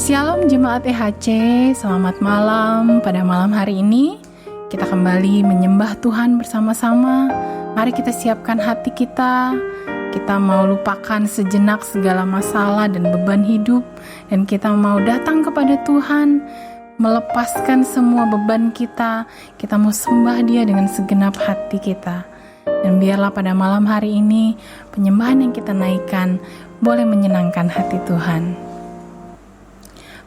Shalom Jemaat EHC, selamat malam. Pada malam hari ini kita kembali menyembah Tuhan bersama-sama. Mari kita siapkan hati kita. Kita mau lupakan sejenak segala masalah dan beban hidup, dan kita mau datang kepada Tuhan, melepaskan semua beban kita. Kita mau sembah Dia dengan segenap hati kita. Dan biarlah pada malam hari ini penyembahan yang kita naikkan boleh menyenangkan hati Tuhan.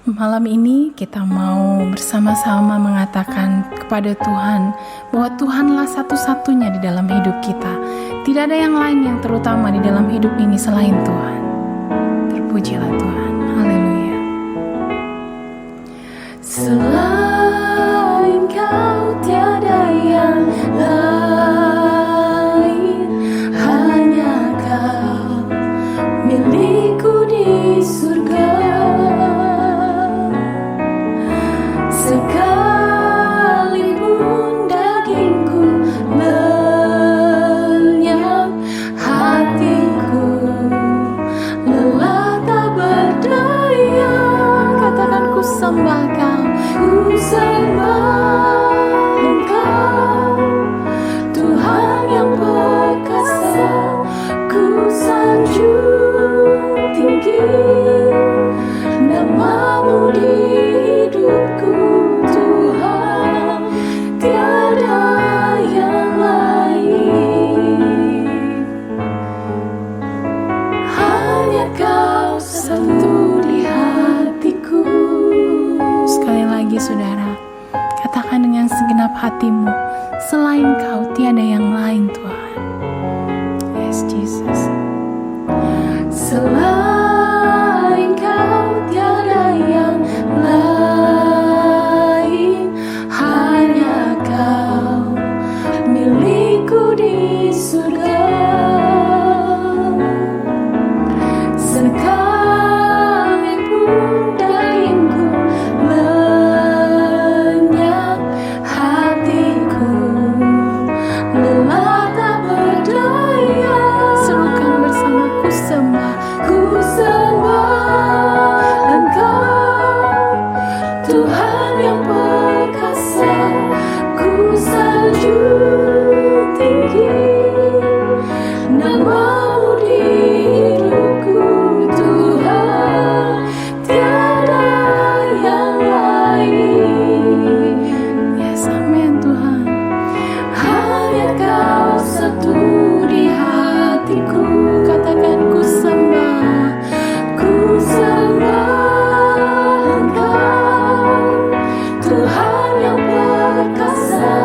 Malam ini kita mau bersama-sama mengatakan kepada Tuhan bahwa Tuhanlah satu-satunya di dalam hidup kita. Tidak ada yang lain yang terutama di dalam hidup ini selain Tuhan. Terpujilah Tuhan. Haleluya. Selain Kau tiada yang lain, hanya Kau milikku di surga. Sekalipun dagingku lenyap, hatiku lelah tak berdaya. Katakan ku sembah Kau, ku sembah Engkau, Tuhan yang perkasa. Ku sanjung tinggi nama-Mu di hidupku. Saudara, katakan dengan segenap hatimu, selain Kau tiada yang lain Tuhan. Yes Jesus. Selain Kau tiada yang lain, hanya Kau milikku di surga. Sekalipun dagingku lenyap, hatiku lelah tak berdaya. Serukan bersamaku, sembah. Ku sembah Engkau, Tuhan yang perkasa. Ku sanjung tinggi nama-Mu di hidupku. Tuhan, tiada yang lain. Yes, amin Tuhan. Hanya Kau satu di hatiku. Katakan ku sembah. Ku sembah Engkau, Tuhan yang perkasa.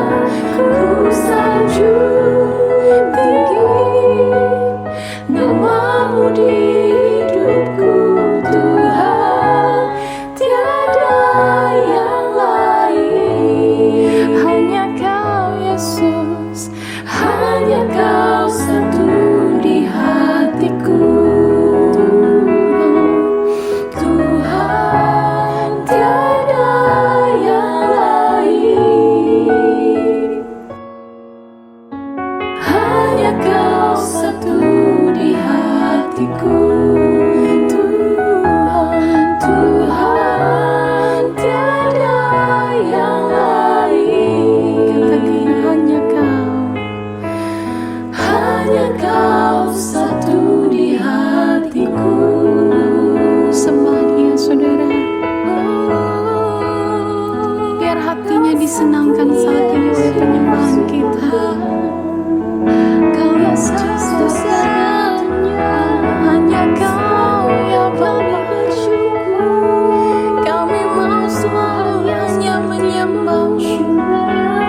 Ku sanjung tinggi nama-Mu di hidupku. Tuhan, tiada yang lain. Hanya Kau Yesus. Hanya Kau satu di hatiku. Tuhan, tiada yang lain. Hanya Kau satu di hatiku. Tuhan, tiada yang lain. Katakan hanya Kau. Hanya Kau satu di hatiku. Sembah Dia saudara. Biar hatinya disenangkan saat ini oleh penyembahan kita. Kau yang satu-satunya, Hanya Kau ya Bapa. bersyukur. Kami mau selalu hanya menyembah-Mu.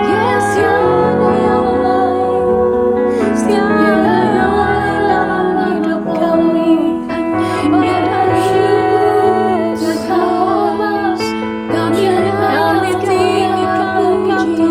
Yes, tiada yang lain. Tiada yang lain dalam hidup kami. Hanya bersyukur. Kami tinggikan puji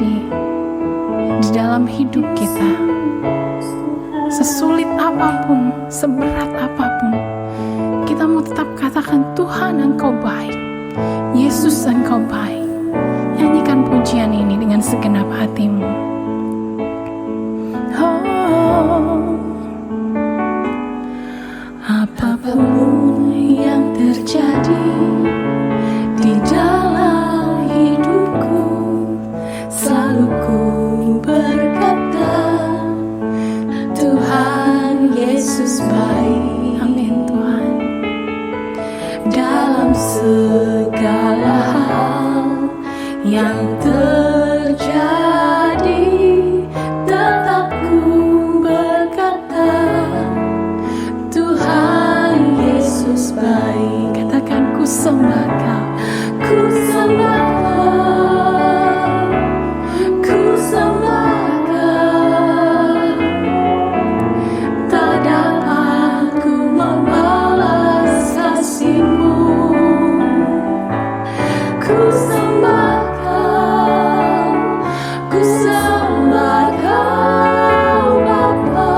terjadi di dalam hidup kita, sesulit apapun, seberat apapun, kita mau tetap katakan, Tuhan Engkau baik, Yesus Engkau baik. Nyanyikan pujian ini dengan segenap hatimu. Oh, apapun yang terjadi di dalam hidupku, selalu ku berkata, Tuhan Yesus baik. Amin Tuhan. Dalam segala hal yang terjadi, tetap ku berkata, Tuhan Yesus baik. Katakan, ku sembah Kau, ku sembah Kau, ku sembah Kau. Tak dapat ku membalas kasih-Mu. Ku sembah Kau, ku sembah Kau Bapa.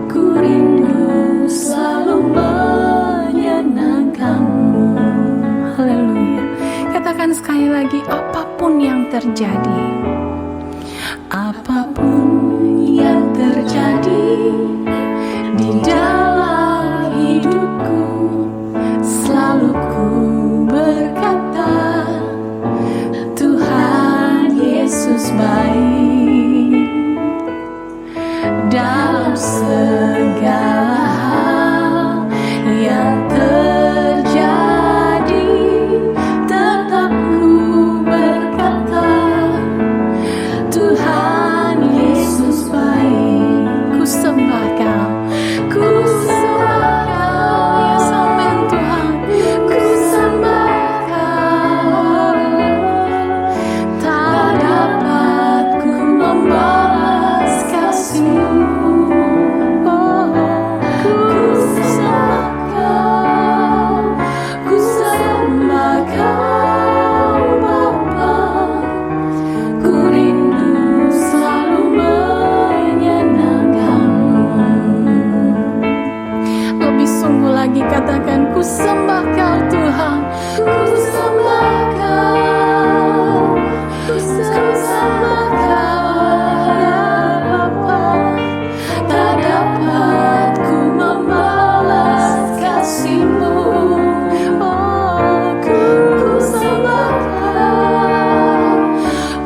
Ku rindu selalu menyenangkan-Mu. Haleluya. Katakan sekali lagi, apapun yang terjadi, apapun yang terjadi di dalam hidupku, selalu ku berkata, Tuhan Yesus baik. Dalam segala hal yang terjadi, tetap ku berkata, Tuhan Yesus baik. Ku sembah Kau, ku sembah Kau, yes amin Tuhan. Ku sembah Kau, tak dapat ku membalas kasih-Mu. Oh, ku sembah Kau, ku sembah Kau Bapa. Ku rindu selalu menyenangkan-Mu. Lebih sungguh lagi katakan, ku sembah Kau Tuhan, ku sembah Kau, ku sembah Kau ya Bapa. Tak dapat ku membalas kasih-Mu. Oh, ku sembah Kau,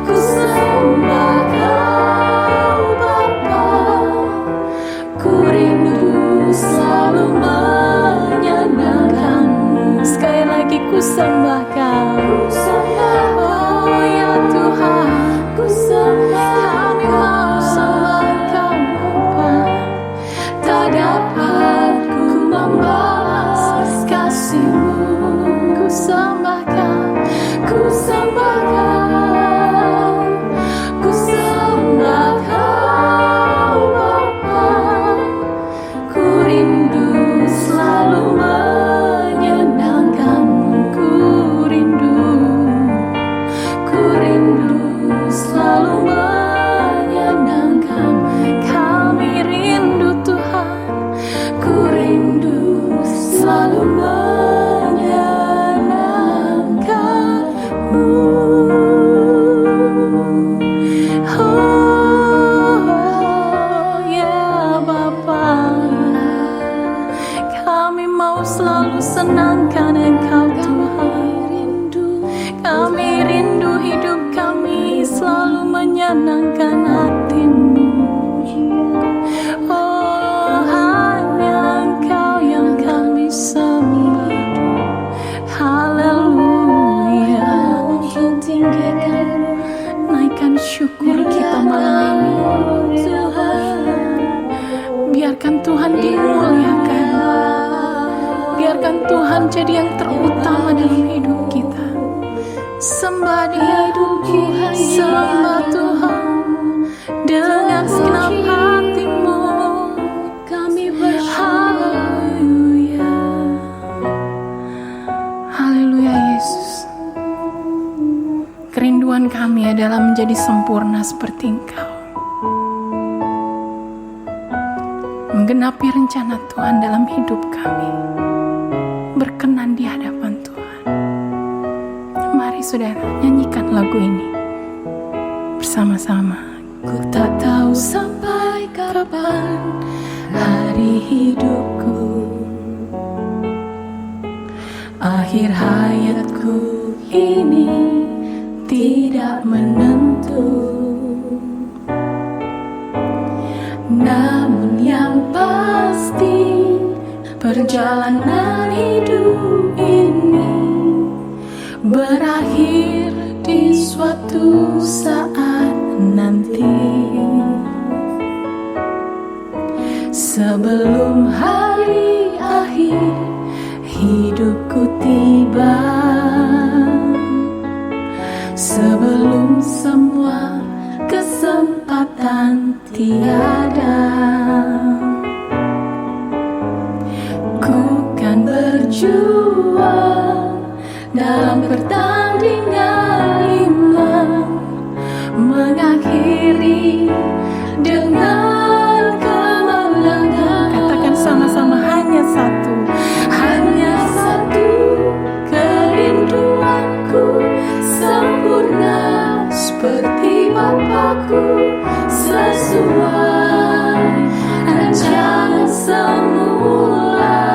ku sembah Kau Bapa. Ku rindu selalu menyenangkan-Mu. Sekali lagi, ku sembah Kau, oh ya Tuhan, ku sembah Kami mau sembah Kau Bapa. Tak dapat ku membalas kasih-Mu. Ku sembah Kau, ku sembah Kau, ku sembah Kau Bapa. Ku rindu selalu menyenangkan-Mu. Ku rindu selalu menyenangkan. Kami rindu Tuhan, ku rindu selalu menyenangkan-Mu. Oh ya Bapa, kami mau selalu senangkan Engkau Tuhan. Kami rindu hidup kami selalu menyenangkan hati-Mu. Oh, hanya Engkau yang kami sembah. Haleluya. Naikkan syukur kita malam ini. Biarkan Tuhan dimuliakan. Biarkan Tuhan jadi yang terutama dalam hidup kita. Sembah Dia, sembah Tuhan dengan segenap hati-Mu. Kami haleluya, haleluya Yesus. Kerinduan kerinduan kami adalah menjadi sempurna seperti Engkau. Menggenapi rencana Tuhan dalam hidup kami. Berkenan di hadapan Tuhan. Mari saudara, nyanyikan lagu ini bersama-sama. Ku tak tahu sampai kapan hari hidupku, akhir hayatku ini tidak menentu. Namun yang pasti perjalanan hidup ini berakhir di suatu saat nanti. Sebelum hari akhir hidupku tiba, sebelum semua kesempatan tiada, ku kan berjuang dalam pertandingan iman, mengakhiri dengan kemenangan. Katakan sama-sama, hanya satu. Hanya satu kerinduanku, sempurna seperti Bapakku, sesuai rancangan semula,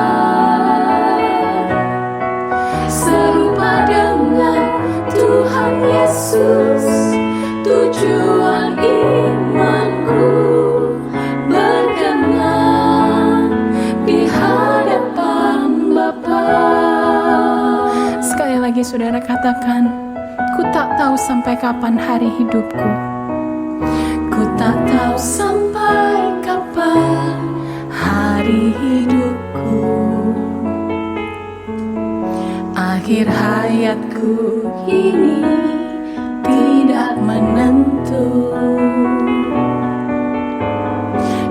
serupa dengan Tuhan Yesus. Tujuan imanku berkenan di hadapan Bapa. Sekali lagi saudara katakan, ku tak tahu sampai kapan hari hidupku. Ku tak tahu sampai kapan hari hidupku, akhir hayatku ini tidak menentu.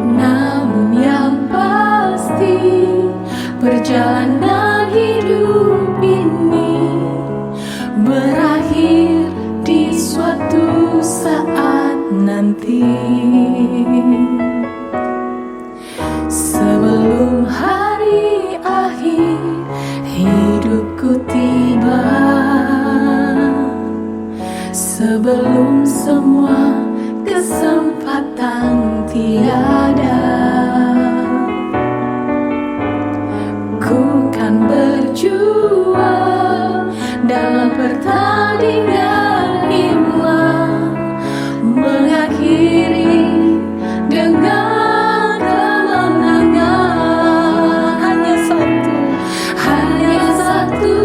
Namun yang pasti perjalanan hidup ini berakhir di suatu saat nanti. Sebelum hari akhir hidupku tiba, sebelum semua kesempatan tiada, ku kan berjuang dalam pertandingan iman, mengakhiri dengan kemenangan. Hanya satu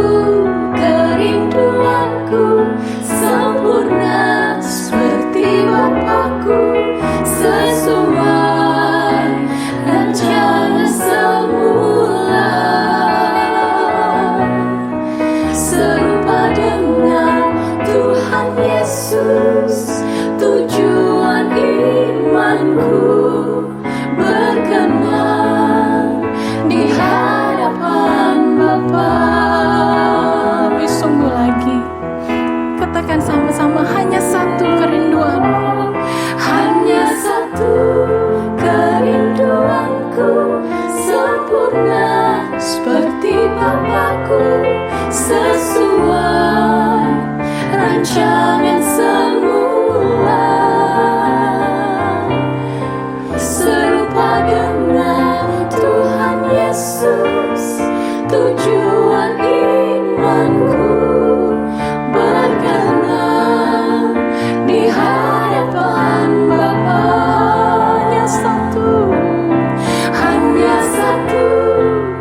kerinduanku, sempurna seperti Bapakku, sesuai rencana semula, serupa dengan Tuhan Yesus. Tujuan imanku berkenan di hadapan Bapa. Lebih sungguh lagi, katakan sama-sama, hanya satu kerinduanku. Hanya satu kerinduanku, sempurna seperti Bapakku, sesuai rancangan semula, serupa dengan Tuhan Yesus. Tujuan imanku berkenan di hadapan Bapa. Hanya satu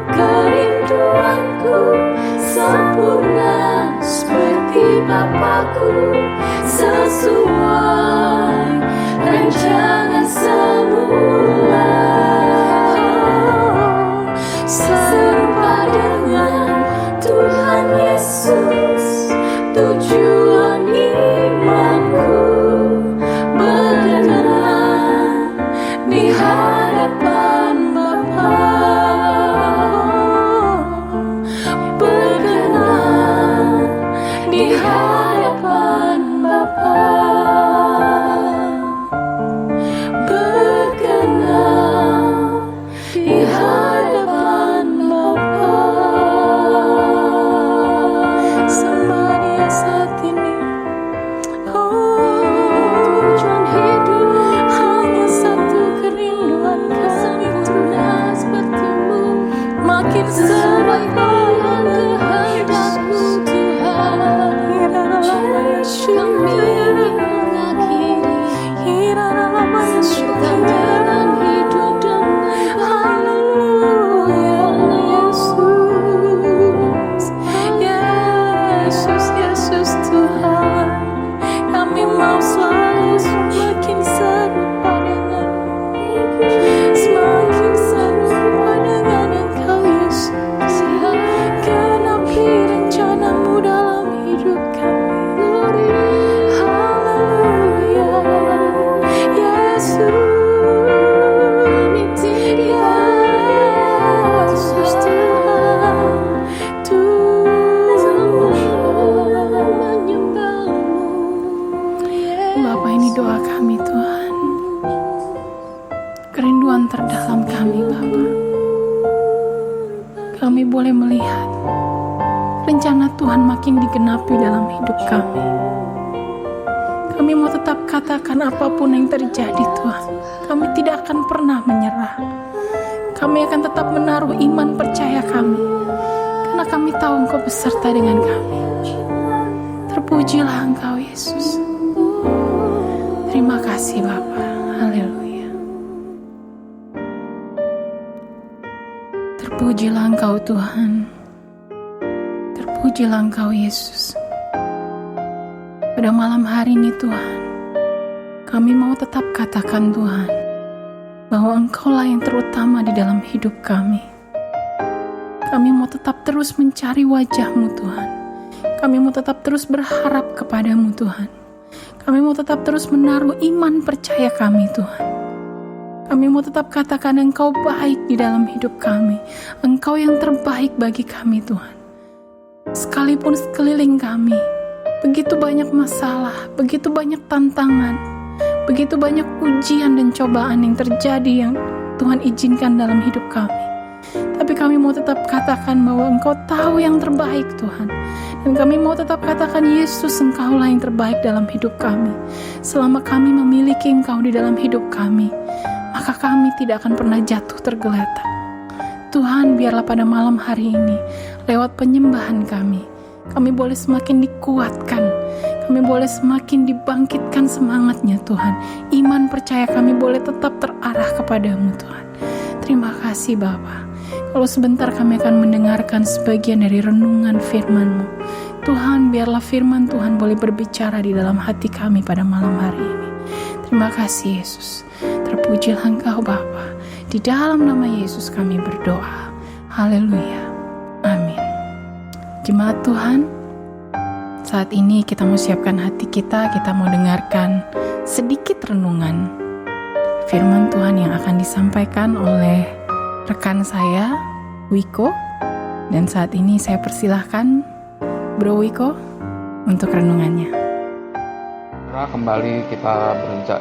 kerinduanku, sempurna seperti Bapakku, sesuai rancangan semula, serupa dengan Tuhan Yesus. Tujuan imanku berkenan di hadapan Bapa, berkenan di hadapan Bapa. rencana Tuhan makin digenapi dalam hidup kami. Kami mau tetap katakan apapun yang terjadi Tuhan, kami tidak akan pernah menyerah. Kami akan tetap menaruh iman percaya kami, karena kami tahu Engkau beserta dengan kami. Terpujilah Engkau Yesus. Terima kasih Bapa. Haleluya. Terpujilah Engkau Tuhan. Terpujilah Engkau Yesus. Pada malam hari ini Tuhan, kami mau tetap katakan Tuhan, bahwa Engkaulah yang terutama di dalam hidup kami. Kami mau tetap terus mencari wajah-Mu Tuhan. Kami mau tetap terus berharap kepadamu Tuhan. Kami mau tetap terus menaruh iman percaya kami Tuhan. Kami mau tetap katakan Engkau baik di dalam hidup kami. Engkau yang terbaik bagi kami Tuhan. Sekalipun sekeliling kami begitu banyak masalah, begitu banyak tantangan, begitu banyak ujian dan cobaan yang terjadi yang Tuhan izinkan dalam hidup kami. Tapi kami mau tetap katakan bahwa Engkau tahu yang terbaik Tuhan. Dan kami mau tetap katakan Yesus, Engkaulah yang terbaik dalam hidup kami. Selama kami memiliki Engkau di dalam hidup kami, maka kami tidak akan pernah jatuh tergeletak. Tuhan, biarlah pada malam hari ini, lewat penyembahan kami boleh semakin dikuatkan. Kami boleh semakin dibangkitkan semangatnya Tuhan. Iman percaya kami boleh tetap terarah kepadamu Tuhan. Terima kasih Bapa. Kalau sebentar kami akan mendengarkan sebagian dari renungan firman-Mu. Tuhan, biarlah firman Tuhan boleh berbicara di dalam hati kami pada malam hari ini. Terima kasih Yesus. Terpujilah Engkau Bapa. Di dalam nama Yesus kami berdoa. Haleluya. Amin. Jemaat Tuhan, saat ini kita mau siapkan hati kita mau dengarkan sedikit renungan firman Tuhan yang akan disampaikan oleh rekan saya, Wiko. Dan saat ini saya persilahkan Bro Wiko untuk renungannya. Kembali kita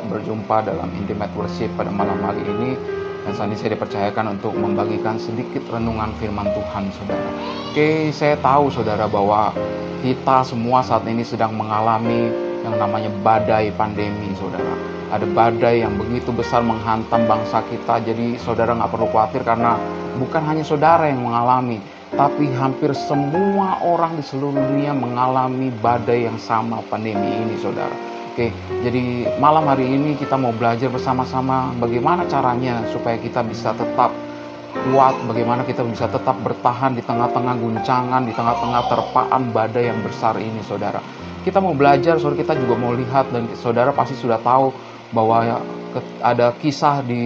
berjumpa dalam Intimate Worship pada malam hari ini. Dan saat ini saya dipercayakan untuk membagikan sedikit renungan firman Tuhan, saudara. Oke, saya tahu saudara bahwa kita semua saat ini sedang mengalami yang namanya badai pandemi, saudara. Ada badai yang begitu besar menghantam bangsa kita. Jadi saudara nggak perlu khawatir, karena bukan hanya saudara yang mengalami, tapi hampir semua orang di seluruh dunia mengalami badai yang sama, pandemi ini, saudara. Oke, jadi malam hari ini kita mau belajar bersama-sama bagaimana caranya supaya kita bisa tetap kuat, bagaimana kita bisa tetap bertahan di tengah-tengah guncangan, di tengah-tengah terpaan badai yang besar ini, saudara. Kita mau belajar, saudara, kita juga mau lihat, dan saudara pasti sudah tahu bahwa ada kisah di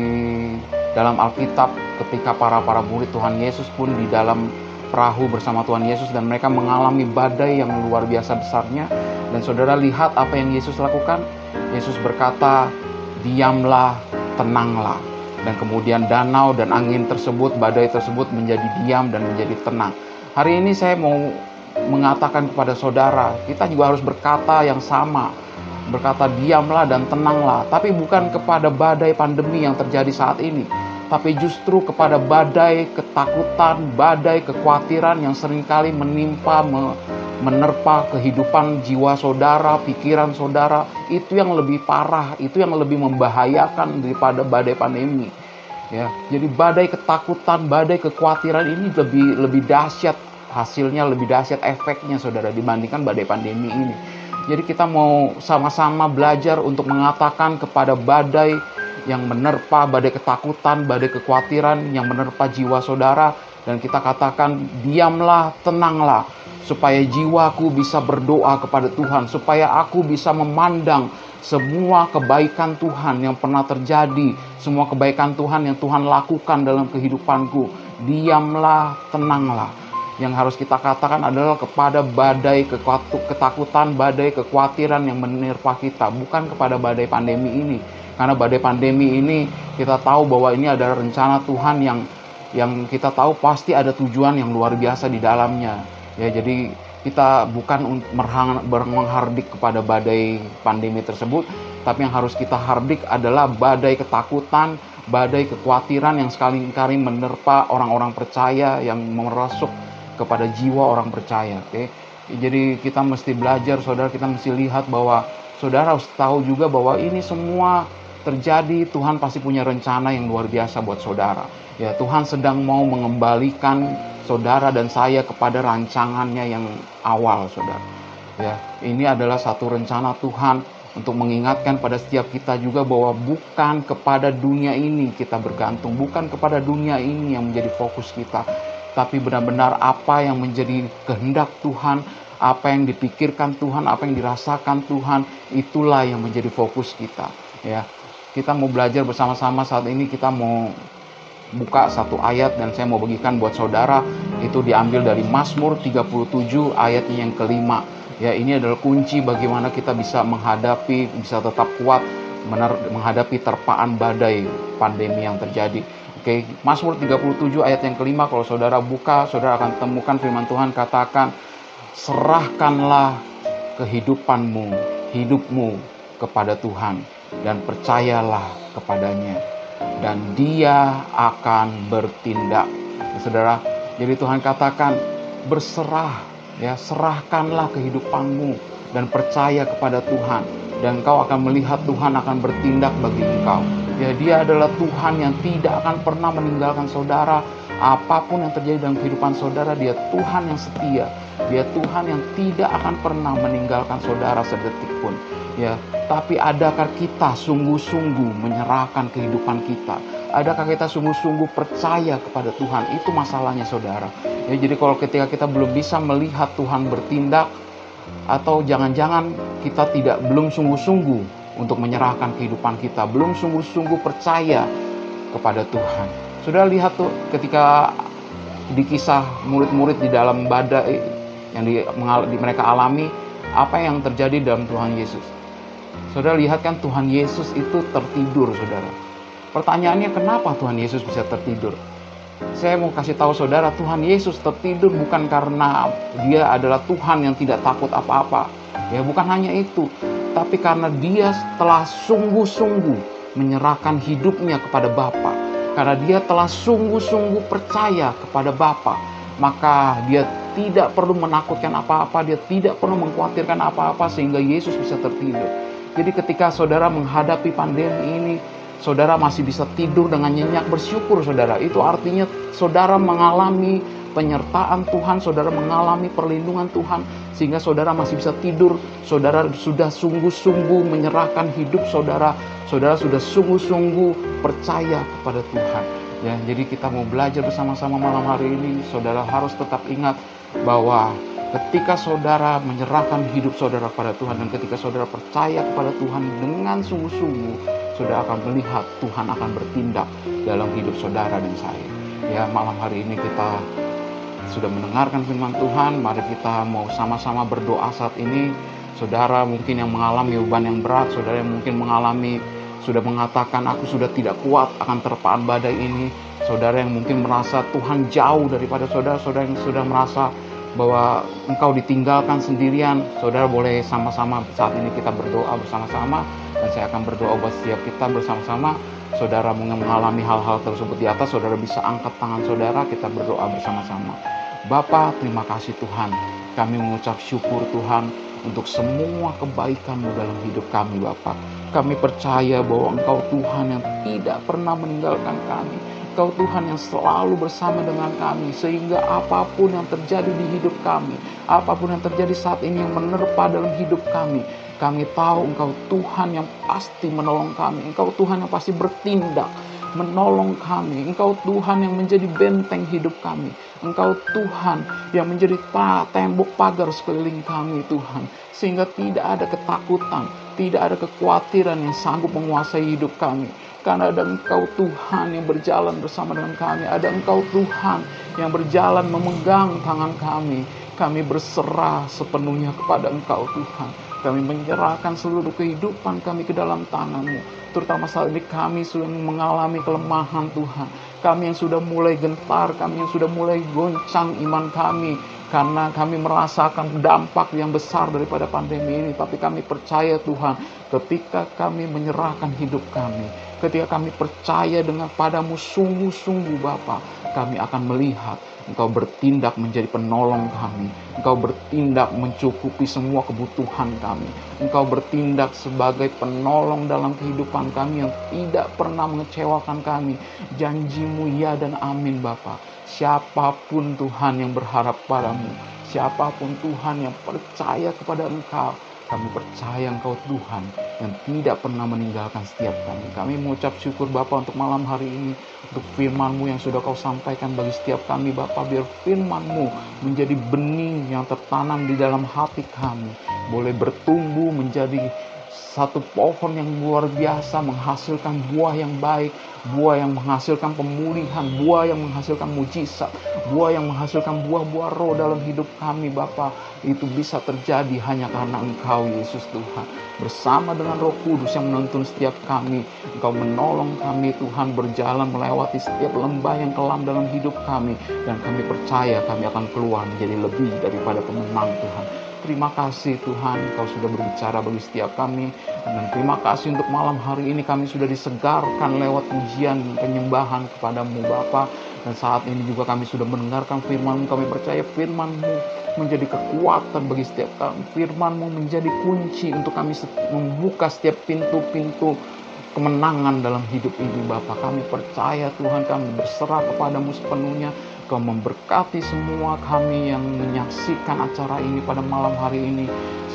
dalam Alkitab ketika para murid Tuhan Yesus pun di dalam perahu bersama Tuhan Yesus, dan mereka mengalami badai yang luar biasa besarnya. Dan saudara lihat apa yang Yesus lakukan. Yesus berkata, diamlah, tenanglah. Dan kemudian danau dan angin tersebut, badai tersebut menjadi diam dan menjadi tenang. Hari ini saya mau mengatakan kepada saudara, kita juga harus berkata yang sama. Berkata diamlah dan tenanglah. Tapi bukan kepada badai pandemi yang terjadi saat ini, tapi justru kepada badai ketakutan, badai kekhawatiran yang seringkali menimpa, menerpa kehidupan jiwa saudara, pikiran saudara. Itu yang lebih parah, itu yang lebih membahayakan daripada badai pandemi. Ya, jadi badai ketakutan, badai kekhawatiran ini lebih dahsyat hasilnya, lebih dahsyat efeknya, saudara, dibandingkan badai pandemi ini. Jadi kita mau sama-sama belajar untuk mengatakan kepada badai yang menerpa, badai ketakutan, badai kekhawatiran yang menerpa jiwa saudara, dan kita katakan diamlah, tenanglah, supaya jiwaku bisa berdoa kepada Tuhan, supaya aku bisa memandang semua kebaikan Tuhan yang pernah terjadi, semua kebaikan Tuhan yang Tuhan lakukan dalam kehidupanku. Diamlah, tenanglah. Yang harus kita katakan adalah kepada badai ketakutan, badai kekhawatiran yang menerpa kita, bukan kepada badai pandemi ini. Karena badai pandemi ini kita tahu bahwa ini adalah rencana Tuhan yang kita tahu pasti ada tujuan yang luar biasa di dalamnya. Ya, jadi kita bukan menghardik kepada badai pandemi tersebut, tapi yang harus kita hardik adalah badai ketakutan, badai kekhawatiran yang sekali-kali menerpa orang-orang percaya yang merasuk kepada jiwa orang percaya. Oke. Jadi kita mesti belajar, saudara, kita mesti lihat bahwa saudara harus tahu juga bahwa ini semua terjadi, Tuhan pasti punya rencana yang luar biasa buat saudara. Ya, Tuhan sedang mau mengembalikan saudara dan saya kepada rancangannya yang awal, saudara. Ya, ini adalah satu rencana Tuhan untuk mengingatkan pada setiap kita juga bahwa bukan kepada dunia ini kita bergantung, bukan kepada dunia ini yang menjadi fokus kita, tapi benar-benar apa yang menjadi kehendak Tuhan, apa yang dipikirkan Tuhan, apa yang dirasakan Tuhan, itulah yang menjadi fokus kita. Ya, kita mau belajar bersama-sama saat ini. Kita mau buka satu ayat dan saya mau bagikan buat saudara. Itu diambil dari Mazmur 37 ayatnya yang kelima. Ya, ini adalah kunci bagaimana kita bisa menghadapi, bisa tetap kuat menghadapi terpaan badai pandemi yang terjadi. Oke, Mazmur 37 ayat yang kelima, kalau saudara buka, saudara akan temukan firman Tuhan katakan, serahkanlah kehidupanmu, hidupmu kepada Tuhan dan percayalah kepadanya dan Dia akan bertindak. Saudara, jadi Tuhan katakan berserah, ya, serahkanlah kehidupanmu dan percaya kepada Tuhan dan engkau akan melihat Tuhan akan bertindak bagi engkau. Ya, Dia adalah Tuhan yang tidak akan pernah meninggalkan saudara. Apapun yang terjadi dalam kehidupan saudara, Dia Tuhan yang setia. Dia Tuhan yang tidak akan pernah meninggalkan saudara sedetik pun. Ya, tapi adakah kita sungguh-sungguh menyerahkan kehidupan kita? Adakah kita sungguh-sungguh percaya kepada Tuhan? Itu masalahnya, saudara. Ya, jadi kalau ketika kita belum bisa melihat Tuhan bertindak, atau jangan-jangan kita belum sungguh-sungguh untuk menyerahkan kehidupan kita, belum sungguh-sungguh percaya kepada Tuhan. Sudah lihat tuh ketika di kisah murid-murid di dalam badai yang mereka alami, apa yang terjadi dalam Tuhan Yesus. Saudara lihat kan Tuhan Yesus itu tertidur, saudara. Pertanyaannya, kenapa Tuhan Yesus bisa tertidur? Saya mau kasih tahu saudara, Tuhan Yesus tertidur bukan karena Dia adalah Tuhan yang tidak takut apa-apa. Ya, bukan hanya itu, tapi karena Dia telah sungguh-sungguh menyerahkan hidupnya kepada Bapa. Karena Dia telah sungguh-sungguh percaya kepada Bapa, maka Dia tidak perlu menakutkan apa-apa, Dia tidak perlu mengkhawatirkan apa-apa sehingga Yesus bisa tertidur. Jadi ketika saudara menghadapi pandemi ini, saudara masih bisa tidur dengan nyenyak, bersyukur saudara. Itu artinya saudara mengalami penyertaan Tuhan, saudara mengalami perlindungan Tuhan, sehingga saudara masih bisa tidur. Saudara sudah sungguh-sungguh menyerahkan hidup saudara. Saudara sudah sungguh-sungguh percaya kepada Tuhan. Ya, jadi kita mau belajar bersama-sama malam hari ini. Saudara harus tetap ingat bahwa ketika saudara menyerahkan hidup saudara kepada Tuhan dan ketika saudara percaya kepada Tuhan dengan sungguh-sungguh, saudara akan melihat Tuhan akan bertindak dalam hidup saudara dan saya. Ya, malam hari ini kita sudah mendengarkan firman Tuhan. Mari kita mau sama-sama berdoa saat ini. Saudara mungkin yang mengalami beban yang berat, saudara yang mungkin sudah mengatakan aku sudah tidak kuat akan terpaan badai ini. Saudara yang mungkin merasa Tuhan jauh daripada saudara, saudara yang sudah merasa bahwa engkau ditinggalkan sendirian, saudara boleh sama-sama saat ini kita berdoa bersama-sama, dan saya akan berdoa buat setiap kita bersama-sama. Saudara mengalami hal-hal tersebut di atas, saudara bisa angkat tangan saudara, kita berdoa bersama-sama. Bapa, terima kasih Tuhan, kami mengucap syukur Tuhan untuk semua kebaikan-Mu dalam hidup kami Bapa. Kami percaya bahwa Engkau Tuhan yang tidak pernah meninggalkan kami. Engkau Tuhan yang selalu bersama dengan kami, sehingga apapun yang terjadi di hidup kami, apapun yang terjadi saat ini yang menerpa dalam hidup kami tahu Engkau Tuhan yang pasti menolong kami. Engkau Tuhan yang pasti bertindak menolong kami. Engkau Tuhan yang menjadi benteng hidup kami. Engkau Tuhan yang menjadi tembok pagar sekeliling kami Tuhan, sehingga tidak ada ketakutan, tidak ada kekhawatiran yang sanggup menguasai hidup kami. Karena ada Engkau Tuhan yang berjalan bersama dengan kami. Ada Engkau Tuhan yang berjalan memegang tangan kami. Kami berserah sepenuhnya kepada Engkau Tuhan. Kami menyerahkan seluruh kehidupan kami ke dalam tangan-Mu. Terutama saat ini kami sudah mengalami kelemahan Tuhan. Kami yang sudah mulai gentar, kami yang sudah mulai goncang iman kami. Karena kami merasakan dampak yang besar daripada pandemi ini. Tapi kami percaya Tuhan, ketika kami menyerahkan hidup kami, ketika kami percaya dengan padamu sungguh-sungguh Bapa, kami akan melihat Engkau bertindak menjadi penolong kami. Engkau bertindak mencukupi semua kebutuhan kami. Engkau bertindak sebagai penolong dalam kehidupan kami yang tidak pernah mengecewakan kami. Janji-Mu ya dan amin Bapa. Siapapun Tuhan yang berharap padamu, siapapun Tuhan yang percaya kepada Engkau, kami percaya Engkau Tuhan yang tidak pernah meninggalkan setiap kami. Kami mengucap syukur Bapa untuk malam hari ini, untuk firman-Mu yang sudah Kau sampaikan bagi setiap kami Bapa. Biar firman-Mu menjadi benih yang tertanam di dalam hati kami, boleh bertumbuh menjadi satu pohon yang luar biasa, menghasilkan buah yang baik, buah yang menghasilkan pemulihan, buah yang menghasilkan mujizat, buah yang menghasilkan buah-buah roh dalam hidup kami Bapa. Itu bisa terjadi hanya karena Engkau Yesus Tuhan, bersama dengan Roh Kudus yang menuntun setiap kami. Engkau menolong kami Tuhan berjalan melewati setiap lembah yang kelam dalam hidup kami, dan kami percaya kami akan keluar menjadi lebih daripada pemenang Tuhan. Terima kasih Tuhan, Kau sudah berbicara bagi setiap kami. Dan terima kasih untuk malam hari ini kami sudah disegarkan lewat pujian penyembahan kepadamu Bapa. Dan saat ini juga kami sudah mendengarkan firman-Mu. Kami percaya firman-Mu menjadi kekuatan bagi setiap kami. Firman-Mu menjadi kunci untuk kami membuka setiap pintu-pintu kemenangan dalam hidup ini Bapa. Kami percaya Tuhan, kami berserah kepadamu sepenuhnya. Kau memberkati semua kami yang menyaksikan acara ini pada malam hari ini.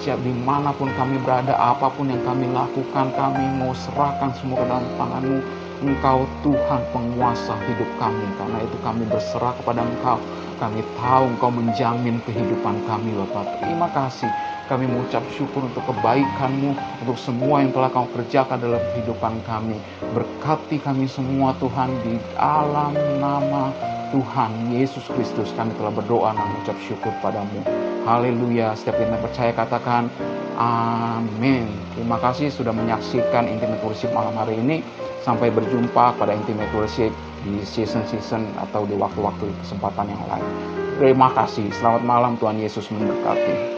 Siap dimanapun kami berada, apapun yang kami lakukan, kami mau serahkan semua ke dalam tangan-Mu. Engkau Tuhan penguasa hidup kami. Karena itu kami berserah kepada Engkau. Kami tahu Engkau menjamin kehidupan kami Bapa. Terima kasih. Kami mengucap syukur untuk kebaikan-Mu, untuk semua yang telah Kau kerjakan dalam kehidupan kami. Berkati kami semua Tuhan, di dalam nama Tuhan Yesus Kristus kami telah berdoa dan mengucap syukur padamu. Haleluya. Setiap yang percaya katakan amin. Terima kasih sudah menyaksikan Intimate Worship malam hari ini. Sampai berjumpa pada Intimate Worship di season-season atau di waktu-waktu kesempatan yang lain. Terima kasih. Selamat malam, Tuhan Yesus memberkati.